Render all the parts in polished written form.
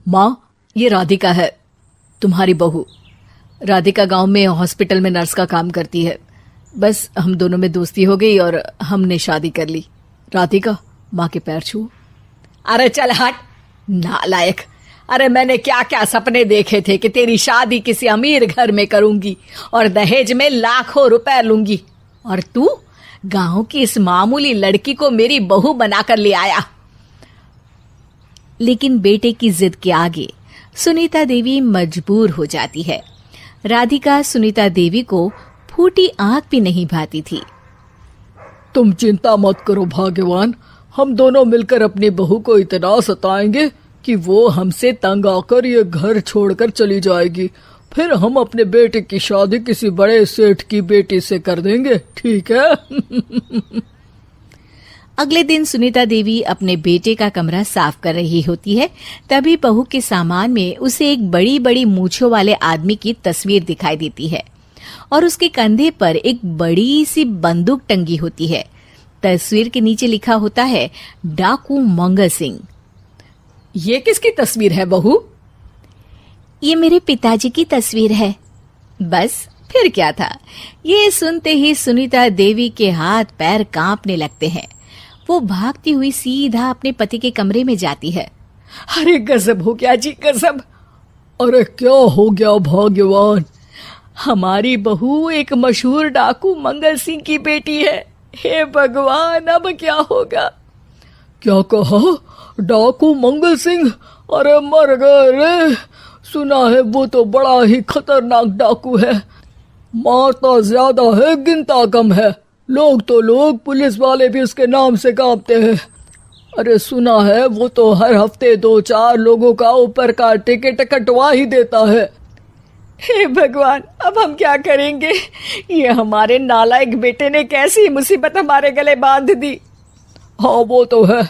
माँ, ये राधिका है, तुम्हारी बहू। राधिका गांव में हॉस्पिटल में नर्स का काम करती है। बस हम दोनों में दोस्ती हो गई और हमने शादी कर ली। राधिका, माँ के पैर छू। अरे चल हट नालायक। अरे मैंने क्या क्या सपने देखे थे कि तेरी शादी किसी अमीर घर में करूंगी और दहेज में लाखों रुपए लूंगी, और तू गांव की इस मामूली लड़की को मेरी बहू बनाकर ले आया। लेकिन बेटे की जिद के आगे सुनीता देवी मजबूर हो जाती है। राधिका सुनीता देवी को फूटी आंख भी नहीं भाती थी। तुम चिंता मत करो भाग्यवान, हम दोनों मिलकर अपनी बहू को इतना सताएंगे कि वो हमसे तंग आकर ये घर छोड़कर चली जाएगी। फिर हम अपने बेटे की शादी किसी बड़े सेठ की बेटी से कर देंगे, ठीक है? अगले दिन सुनीता देवी अपने बेटे का कमरा साफ कर रही होती है। तभी बहू के सामान में उसे एक बड़ी बड़ी मूंछों वाले आदमी की तस्वीर दिखाई देती है और उसके कंधे पर एक बड़ी सी बंदूक टंगी होती है। तस्वीर के नीचे लिखा होता है डाकू मंगल सिंह। ये किसकी तस्वीर है बहू? ये मेरे पिताजी की तस्वीर है। बस फिर क्या था। ये सुनते ही सुनीता देवी के हाथ पैर कांपने लगते हैं। वो भागती हुई सीधा अपने पति के कमरे में जाती है। अरे गजब हो गया जी, गजब। अरे क्या हो गया भाग्यवान? हमारी बहू एक मशहूर डाकू मंगल सिंह की बेटी है। हे भगवान, अब क्या होगा? क्या कहा? डाकू मंगल सिंह? अरे मर गए रे। सुना है वो तो बड़ा ही खतरनाक डाकू है, मारता ज्यादा है गिनता कम है। लोग पुलिस वाले भी उसके नाम से कांपते हैं। अरे सुना है वो तो हर हफ्ते 2-4 लोगों का ऊपर का टिकट कटवा ही देता है। हे भगवान, अब हम क्या करेंगे? ये हमारे नालायक बेटे ने कैसी मुसीबत हमारे गले बांध दी। हाँ वो तो है,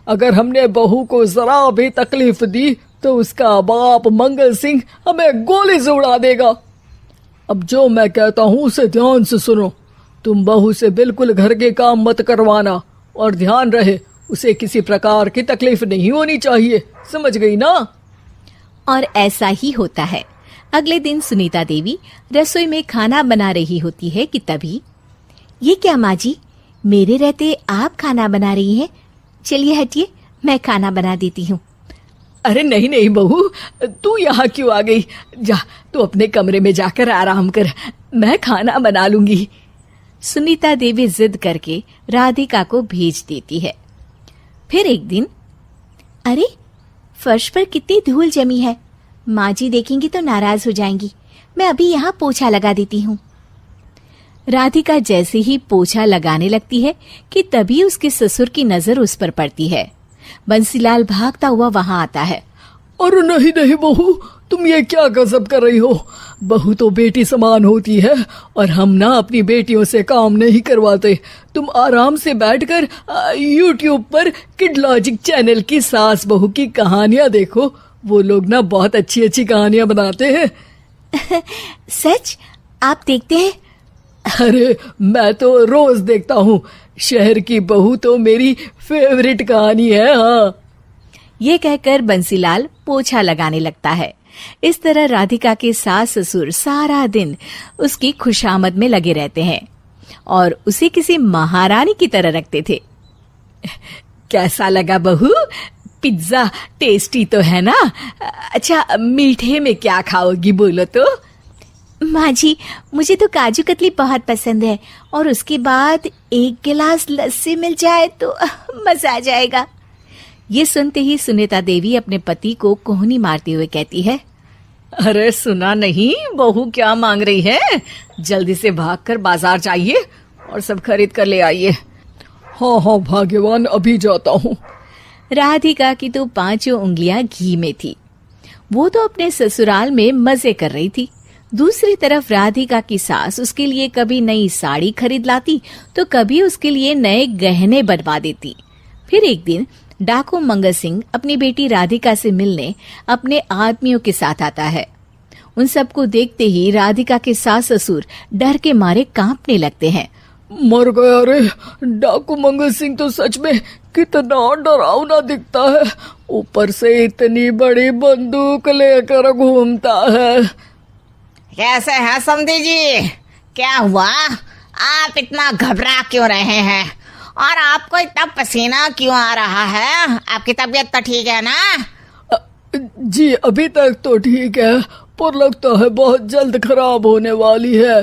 अगर हमने बहू को जरा भी तकलीफ दी तो उसका बाप मंगल सिंह हमें गोली से उड़ा देगा। अब जो मैं कहता हूँ उसे ध्यान से सुनो। तुम बहू से बिल्कुल घर के काम मत करवाना, और ध्यान रहे उसे किसी प्रकार की तकलीफ नहीं होनी चाहिए, समझ गई ना? और ऐसा ही होता है। अगले दिन सुनीता देवी रसोई में खाना बना रही होती है कि तभी, ये क्या माँ जी, मेरे रहते आप खाना बना रही हैं? चलिए हटिए, मैं खाना बना देती हूँ। अरे नहीं नहीं बहू, तू यहाँ क्यों आ गई? जा, तू अपने कमरे में जाकर आराम कर, मैं खाना बना लूंगी। सुनीता देवी जिद करके राधिका को भेज देती है। फिर एक दिन, अरे फर्श पर कितनी धूल जमी है, माँ जी देखेंगी तो नाराज हो जाएंगी, मैं अभी यहाँ पोछा लगा देती हूँ। राधिका जैसे ही पोछा लगाने लगती है कि तभी उसके ससुर की नजर उस पर पड़ती है। बंसीलाल भागता हुआ वहां आता है। अरे नहीं नहीं बहू, तुम ये क्या गजब कर रही हो? बहू तो बेटी समान होती है और हम ना अपनी बेटियों से काम नहीं करवाते। तुम आराम से बैठकर YouTube पर किड लॉजिक चैनल की सास बहू की कहानियां देखो। वो लोग ना बहुत अच्छी अच्छी कहानियां बनाते हैं। सच? आप देखते हैं? अरे मैं तो रोज देखता हूँ। शहर की बहू तो मेरी फेवरेट कहानी है। हाँ, ये कहकर बंसीलाल पोछा लगाने लगता है। इस तरह राधिका के सास ससुर सारा दिन उसकी खुशामद में लगे रहते हैं और उसे किसी महारानी की तरह रखते थे। कैसा लगा बहू? पिज्जा टेस्टी तो है ना? अच्छा, मीठे में क्या खाओगी बोलो तो? माँ जी, मुझे तो काजू कतली बहुत पसंद है और उसके बाद 1 गिलास लस्सी मिल जाए तो मजा आ जाएगा। ये सुनते ही सुनीता देवी अपने पति को कोहनी मारते हुए कहती है, अरे सुना नहीं बहू क्या मांग रही है? जल्दी से भागकर बाजार जाइए और सब खरीद कर ले आइए। हाँ हाँ भाग्यवान, अभी जाता हूँ। राधिका की तो 5 उंगलियां घी में थी। वो तो अपने ससुराल में मजे कर रही थी। दूसरी तरफ राधिका की सास उसके लिए कभी नई साड़ी खरीद लाती तो कभी उसके लिए नए गहने बनवा देती। फिर एक दिन डाकू मंगल सिंह अपनी बेटी राधिका से मिलने अपने आदमियों के साथ आता है। उन सबको देखते ही राधिका के सास ससुर डर के मारे कांपने लगते हैं। मर गया रे। डाकू मंगल सिंह तो सच में कितना डरावना दिखता है, ऊपर से इतनी बड़ी बंदूक लेकर घूमता है। कैसे हैं समधी जी? क्या हुआ? आप इतना घबरा क्यों रहे हैं? और आपको इतना पसीना क्यों आ रहा है? आपकी तबीयत तो ठीक है ना? जी अभी तक तो ठीक है, पर लगता है बहुत जल्द खराब होने वाली है।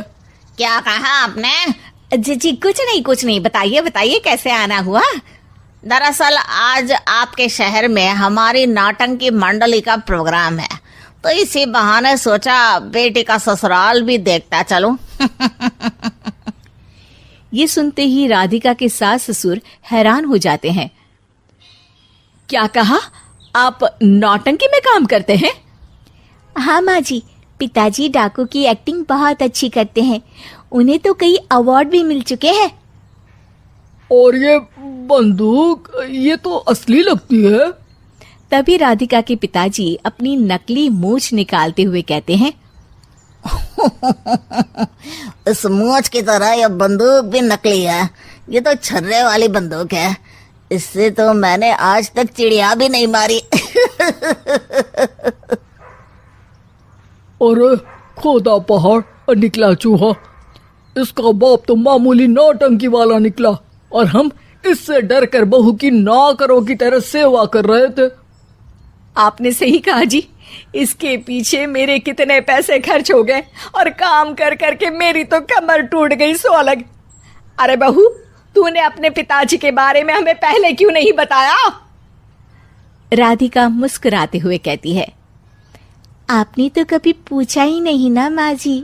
क्या कहा आपने? जी कुछ नहीं, बताइए बताइए कैसे आना हुआ। दरअसल आज आपके शहर में हमारी नाटंकी मंडली का प्रोग्राम है, तो इसी बहाने सोचा बेटी का ससुराल भी देखता चलूं। ये सुनते ही राधिका के सास ससुर हैरान हो जाते हैं। क्या कहा? आप नौटंकी में काम करते हैं? हाँ माँ जी, पिताजी डाकू की एक्टिंग बहुत अच्छी करते हैं, उन्हें तो कई अवार्ड भी मिल चुके हैं। और ये बंदूक, ये तो असली लगती है। तभी राधिका के पिताजी अपनी नकली मूंछ निकालते हुए कहते हैं, इस मूंछ की तरह यह बंदूक भी नकली है। ये तो छर्रे वाली बंदूक है, इससे तो मैंने आज तक चिड़िया भी नहीं मारी। और खोदा पहाड़ और निकला चूहा। इसका बाप तो मामूली नौटंकी वाला निकला, और हम इससे डर कर बहू की नौकरों की तरह सेवा कर रहे थे। आपने सही कहा जी, इसके पीछे मेरे कितने पैसे खर्च हो गए, और काम कर करके मेरी तो कमर टूट गई सो अलग। अरे बहू, तूने अपने पिताजी के बारे में हमें पहले क्यों नहीं बताया? राधिका मुस्कुराते हुए कहती है, आपने तो कभी पूछा ही नहीं ना माँ जी।